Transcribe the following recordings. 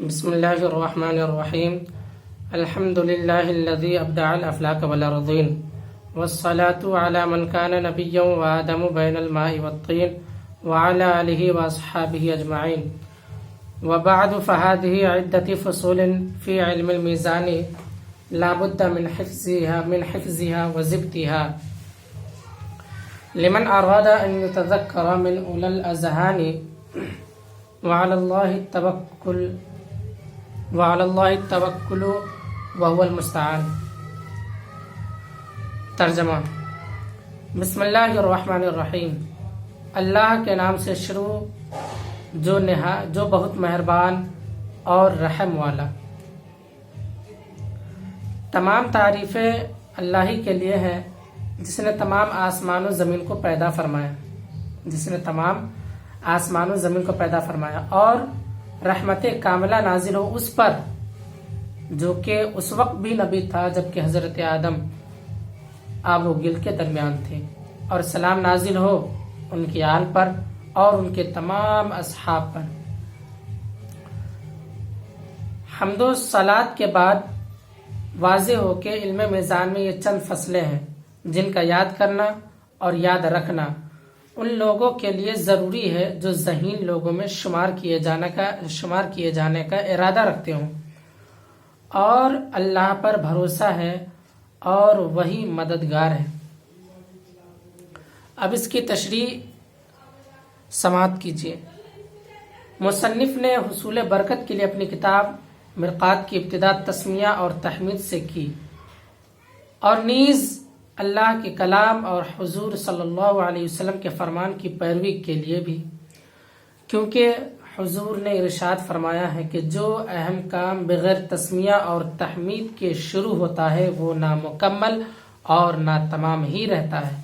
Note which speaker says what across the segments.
Speaker 1: بسم الله الرحمن الرحيم. الحمد لله الذي أبدع الأفلاك والأرضين، والصلاة على من كان نبيا وآدم بين الماء والطين، وعلى آله وأصحابه أجمعين. وبعد، فهذه عدة فصول في علم الميزان لا بد من حفظها وضبطها لمن أراد أن يتذكر من أولى الأذهان. وعلى الله التوکل وهو المستعان. ترجمہ: بسم اللہ الرحمن الرحیم. اللہ کے نام سے شروع جو بہت مہربان اور رحم والا. تمام تعریفیں اللہ ہی کے لیے ہیں جس نے تمام آسمان و زمین کو پیدا فرمایا اور رحمت کاملہ نازل ہو اس پر جو کہ اس وقت بھی نبی تھا جبکہ حضرت آدم آب و گل کے درمیان تھے، اور سلام نازل ہو ان کی آل پر اور ان کے تمام اصحاب پر. حمد و صلات کے بعد واضح ہو کہ علم میزان میں یہ چند فصلیں ہیں جن کا یاد کرنا اور یاد رکھنا ان لوگوں کے لیے ضروری ہے جو ذہین لوگوں میں شمار کیے جانے کا ارادہ رکھتے ہوں اور اللہ پر بھروسہ ہے اور وہی مددگار ہے. اب اس کی تشریح سماعت کیجیے. مصنف نے حصول برکت کے لیے اپنی کتاب مرقات کی ابتدا تسمیہ اور تحمید سے کی، اور نیز اللہ کے کلام اور حضور صلی اللہ علیہ وسلم کے فرمان کی پیروی کے لیے بھی، کیونکہ حضور نے ارشاد فرمایا ہے کہ جو اہم کام بغیر تسمیہ اور تحمید کے شروع ہوتا ہے وہ نامکمل اور ناتمام ہی رہتا ہے.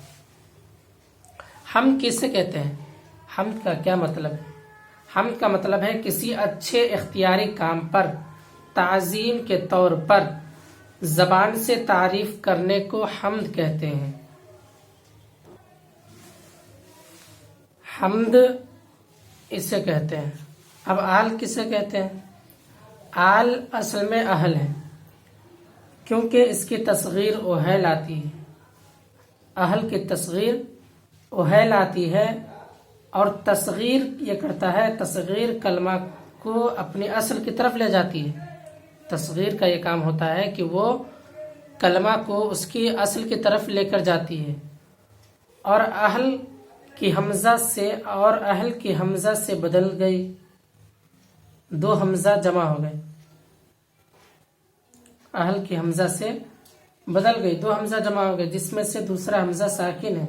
Speaker 1: حمد کسے کہتے ہیں؟ حمد کا کیا مطلب ہے؟ حمد کا مطلب ہے کسی اچھے اختیاری کام پر تعظیم کے طور پر زبان سے تعریف کرنے کو حمد کہتے ہیں. حمد اسے کہتے ہیں. اب آل کسے کہتے ہیں؟ آل اصل میں اہل ہے، کیونکہ اس کی تصغیر اوہیل آتی ہے. اہل کی تصغیر اوہیل آتی ہے، اور تصغیر یہ کرتا ہے، تصغیر کلمہ کو اپنی اصل کی طرف لے جاتی ہے. تصغیر کا یہ کام ہوتا ہے کہ وہ کلمہ کو اس کی اصل کی طرف لے کر جاتی ہے، اور اہل کی حمزہ سے بدل گئی، دو حمزہ جمع ہو گئے. اہل کی حمزہ سے بدل گئی، دو حمزہ جمع ہو گئے، جس میں سے دوسرا حمزہ ساکن ہے.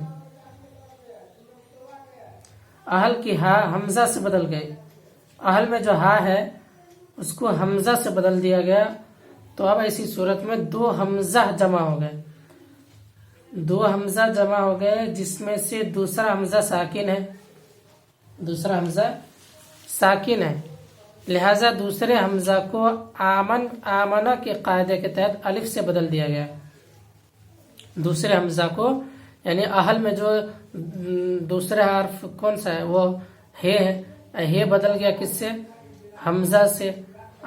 Speaker 1: اہل کی ہا حمزہ سے بدل گئی. اہل میں جو ہا ہے اس کو حمزہ سے بدل دیا گیا، تو اب ایسی صورت میں دو حمزہ جمع ہو گئے، جس میں سے دوسرا حمزہ ساکن ہے. لہذا دوسرے حمزہ کو آمنہ کے قاعدے کے تحت الف سے بدل دیا گیا. دوسرے حمزہ کو، یعنی اہل میں جو دوسرا حرف کون سا ہے وہ ہے بدل گیا کس سے؟ حمزہ سے.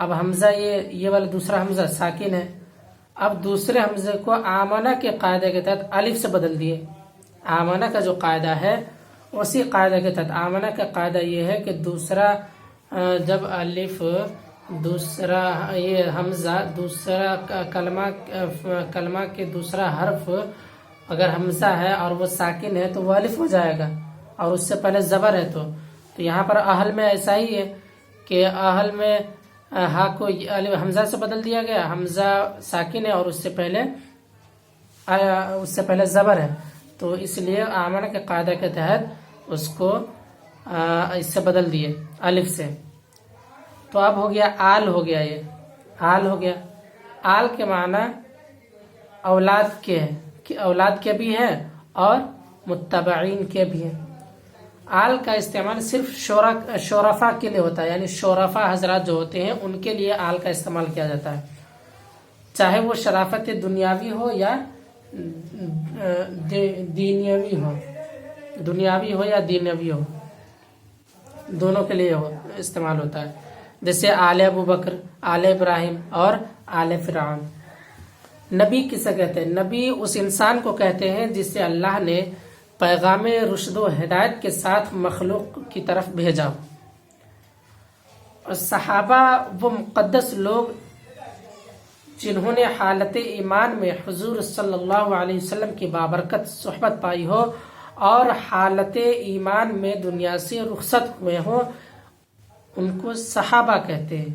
Speaker 1: اب حمزہ یہ والا دوسرا حمزہ ساکن ہے. اب دوسرے حمزے کو آمنہ کے قاعدے کے تحت الف سے بدل دیے. آمنہ کا جو قاعدہ ہے اسی قاعدے کے تحت آمنہ کا قاعدہ یہ ہے کہ دوسرا جب الف دوسرا یہ حمزہ دوسرا کلمہ کے دوسرا حرف اگر حمزہ ہے اور وہ ساکن ہے تو وہ الف ہو جائے گا، اور اس سے پہلے زبر ہے. تو یہاں پر اہل میں ایسا ہی ہے کہ اہل میں ہا کو حمزہ سے بدل دیا گیا، حمزہ ساکن ہے اور اس سے پہلے زبر ہے، تو اس لیے آمنہ کے قاعدہ کے تحت اس کو اس سے بدل دیے الف سے. تو اب ہو گیا آل، یہ آل ہو گیا. آل کے معنی اولاد کے ہیں، کہ اولاد کے بھی ہیں اور متبعین کے بھی ہیں. آل کا استعمال صرف شرفا کے لیے ہوتا ہے، یعنی شرفا حضرات جو ہوتے ہیں ان کے لیے آل کا استعمال کیا جاتا ہے، چاہے وہ شرافت دنیاوی ہو یا دنیاوی ہو یا دینوی ہو، دونوں کے لیے استعمال ہوتا ہے. جیسے آل ابو بکر، آل ابراہیم اور آل فرعون۔ نبی کسے کہتے ہیں؟ نبی اس انسان کو کہتے ہیں جس سے اللہ نے پیغام رشد و ہدایت کے ساتھ مخلوق کی طرف بھیجا۔ اور صحابہ وہ مقدس لوگ جنہوں نے حالت ایمان میں حضور صلی اللہ علیہ وسلم کی بابرکت صحبت پائی ہو اور حالت ایمان میں دنیا سے رخصت ہوئے ہوں، ان کو صحابہ کہتے ہیں۔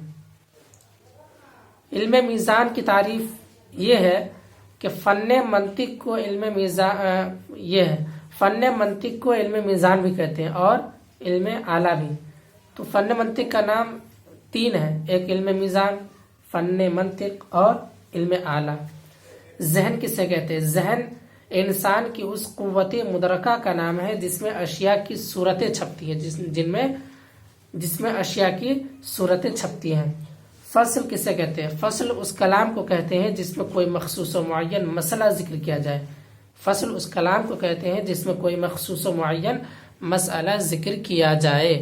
Speaker 1: علم میزان کی تعریف یہ ہے کہ فن منطق کو علم میزان بھی کہتے ہیں اور علم اعلیٰ بھی۔ تو فن منطق کا نام 3 ہے، ایک علم میزان، فن منطق اور علم اعلیٰ۔ ذہن کسے کہتے ہیں؟ ذہن انسان کی اس قوت مدرکہ کا نام ہے جس میں اشیاء کی صورتیں چھپتی ہیں، جس میں اشیاء کی صورتیں چھپتی ہیں۔ فصل کسے کہتے ہیں؟ فصل اس کلام کو کہتے ہیں جس میں کوئی مخصوص و معین مسئلہ ذکر کیا جائے۔ فصل اس کلام کو کہتے ہیں جس میں کوئی مخصوص و معین مسئلہ ذکر کیا جائے۔